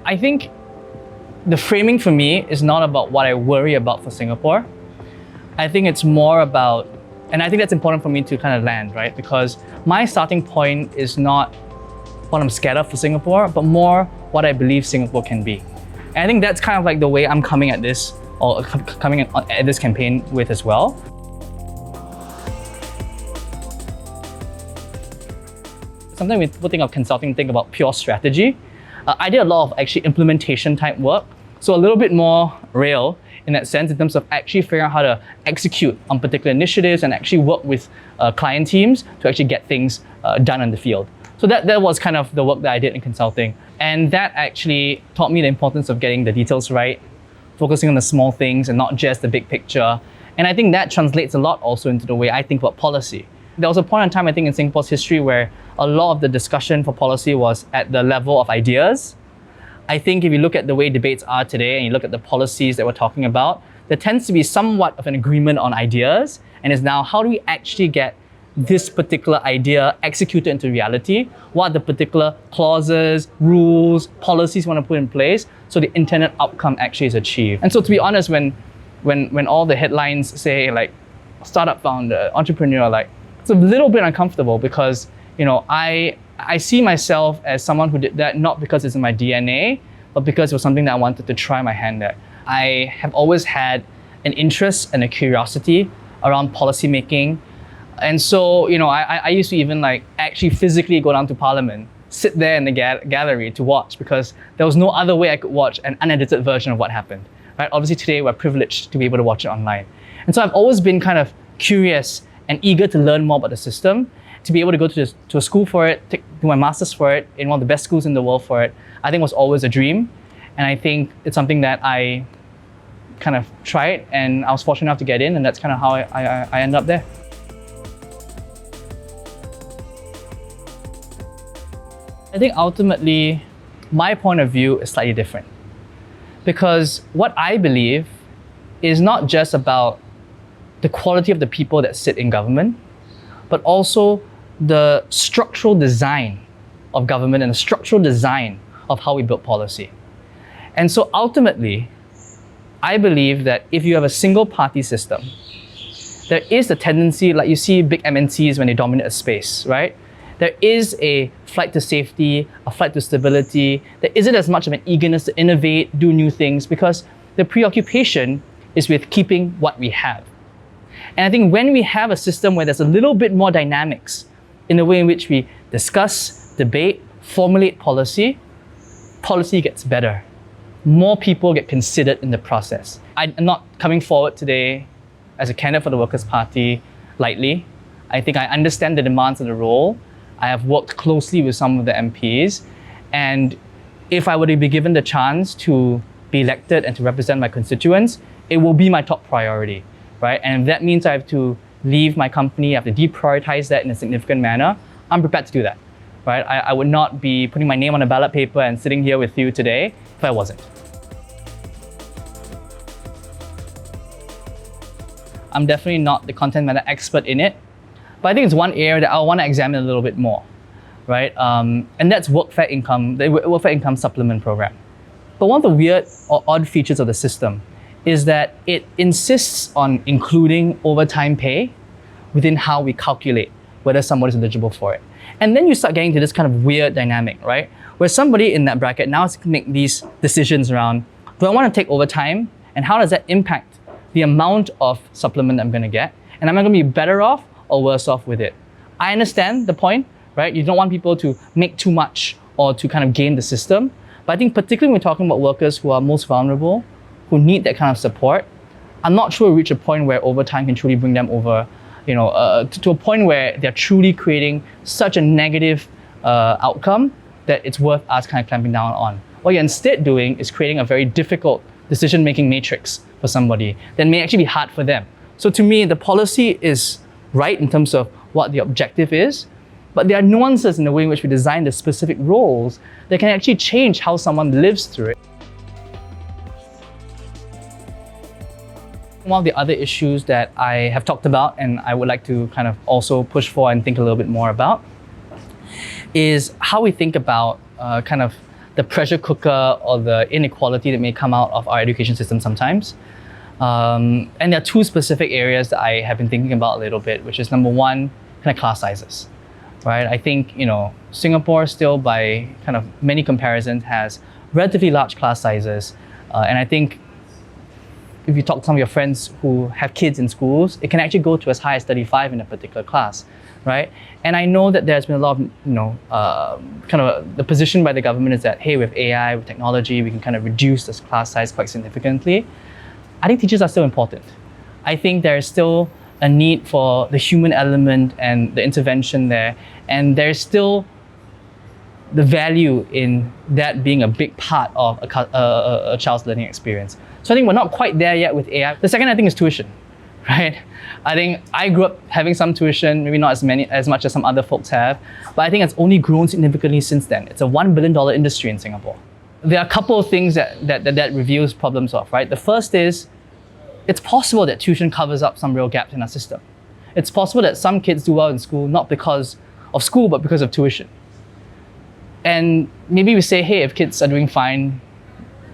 I think the framing for me is not about what I worry about for Singapore. I think it's more about, and I think that's important for me to kind of land, right? Because my starting point is not what I'm scared of for Singapore, but more what I believe Singapore can be. And I think that's kind of like the way I'm coming at this, or coming at this campaign with as well. Sometimes when people think of consulting, think about pure strategy. I did a lot of actually implementation type work. So a little bit more real in that sense, in terms of actually figuring out how to execute on particular initiatives and actually work with client teams to actually get things done in the field. So that was kind of the work that I did in consulting. And that actually taught me the importance of getting the details right, focusing on the small things and not just the big picture. And I think that translates a lot also into the way I think about policy. There was a point in time, I think, in Singapore's history where a lot of the discussion for policy was at the level of ideas. I think if you look at the way debates are today and you look at the policies that we're talking about, there tends to be somewhat of an agreement on ideas, and is now how do we actually get this particular idea executed into reality? What are the particular clauses, rules, policies we want to put in place so the intended outcome actually is achieved? And so to be honest, when all the headlines say like startup founder, entrepreneur, like it's a little bit uncomfortable because I see myself as someone who did that not because it's in my DNA, but because it was something that I wanted to try my hand at. I have always had an interest and a curiosity around policy making. And so, I used to even like actually physically go down to Parliament, sit there in the gallery to watch, because there was no other way I could watch an unedited version of what happened. Right? Obviously today we're privileged to be able to watch it online. And so I've always been kind of curious and eager to learn more about the system. To be able to go to a school for it, do my master's for it, in one of the best schools in the world for it, I think was always a dream. And I think it's something that I kind of tried, and I was fortunate enough to get in, and that's kind of how I ended up there. I think ultimately, my point of view is slightly different. Because what I believe is not just about the quality of the people that sit in government, but also the structural design of government and the structural design of how we build policy. And so ultimately, I believe that if you have a single party system, there is a tendency, like you see big MNCs when they dominate a space, right? There is a flight to safety, a flight to stability. There isn't as much of an eagerness to innovate, do new things, because the preoccupation is with keeping what we have. And I think when we have a system where there's a little bit more dynamics in the way in which we discuss, debate, formulate policy, policy gets better. More people get considered in the process. I'm not coming forward today as a candidate for the Workers' Party lightly. I think I understand the demands of the role. I have worked closely with some of the MPs. And if I were to be given the chance to be elected and to represent my constituents, it will be my top priority. Right? And if that means I have to leave my company, I have to deprioritize that in a significant manner, I'm prepared to do that. Right? I would not be putting my name on a ballot paper and sitting here with you today if I wasn't. I'm definitely not the content matter expert in it, but I think it's one area that I want to examine a little bit more. Right? And that's Workfare Income, the Workfare Income Supplement program. But one of the weird or odd features of the system is that it insists on including overtime pay within how we calculate whether somebody's eligible for it. And then you start getting to this kind of weird dynamic, right? Where somebody in that bracket now has to make these decisions around, do I want to take overtime? And how does that impact the amount of supplement I'm going to get? And am I going to be better off or worse off with it? I understand the point, right? You don't want people to make too much or to kind of game the system. But I think particularly when we're talking about workers who are most vulnerable, who need that kind of support, I'm not sure we reach a point where overtime can truly bring them over, to a point where they're truly creating such a negative outcome that it's worth us kind of clamping down on. What you're instead doing is creating a very difficult decision-making matrix for somebody that may actually be hard for them. So to me, the policy is right in terms of what the objective is, but there are nuances in the way in which we design the specific roles that can actually change how someone lives through it. One of the other issues that I have talked about and I would like to kind of also push for and think a little bit more about is how we think about kind of the pressure cooker or the inequality that may come out of our education system sometimes. And there are two specific areas that I have been thinking about a little bit, which is number one, kind of class sizes, right? I think, Singapore still by kind of many comparisons has relatively large class sizes. And I think if you talk to some of your friends who have kids in schools, it can actually go to as high as 35 in a particular class, right? And I know that there's been a lot of, the position by the government is that, hey, with AI, with technology, we can kind of reduce this class size quite significantly. I think teachers are still important. I think there is still a need for the human element and the intervention there. And there's still the value in that being a big part of a child's learning experience. So I think we're not quite there yet with AI. The second, I think, is tuition, right? I think I grew up having some tuition, maybe not as much as some other folks have, but I think it's only grown significantly since then. It's a $1 billion industry in Singapore. There are a couple of things that reveals problems of, right? The first is, it's possible that tuition covers up some real gaps in our system. It's possible that some kids do well in school, not because of school, but because of tuition. And maybe we say, hey, if kids are doing fine,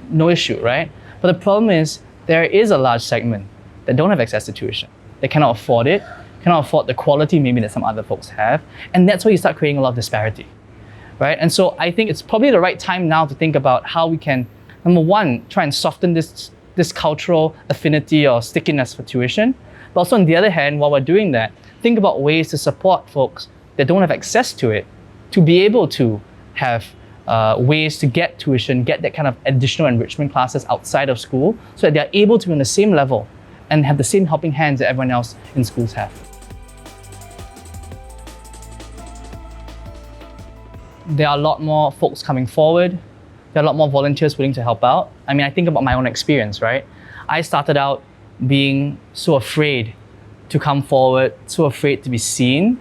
no issue, right? But the problem is, there is a large segment that don't have access to tuition. They cannot afford it, cannot afford the quality maybe that some other folks have. And that's where you start creating a lot of disparity, right? And so I think it's probably the right time now to think about how we can, number one, try and soften this cultural affinity or stickiness for tuition. But also on the other hand, while we're doing that, think about ways to support folks that don't have access to it, to be able to have ways to get tuition, get that kind of additional enrichment classes outside of school so that they're able to be on the same level and have the same helping hands that everyone else in schools have. There are a lot more folks coming forward. There are a lot more volunteers willing to help out. I mean, I think about my own experience, right? I started out being so afraid to come forward, so afraid to be seen.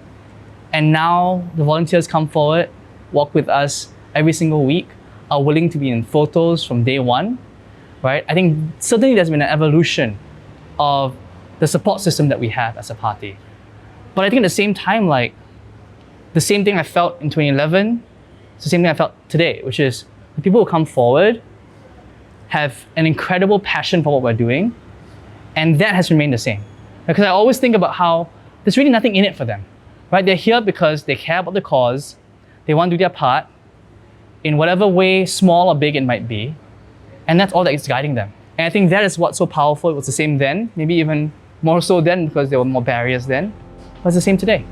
And now the volunteers come forward, walk with us every single week, are willing to be in photos from day one, right? I think certainly there's been an evolution of the support system that we have as a party. But I think at the same time, the same thing I felt in 2011, it's the same thing I felt today, which is the people who come forward have an incredible passion for what we're doing, and that has remained the same. Because I always think about how there's really nothing in it for them, right? They're here because they care about the cause, they want to do their part, in whatever way, small or big it might be, and that's all that is guiding them. And I think that is what's so powerful. It was the same then, maybe even more so then because there were more barriers then, but it's the same today.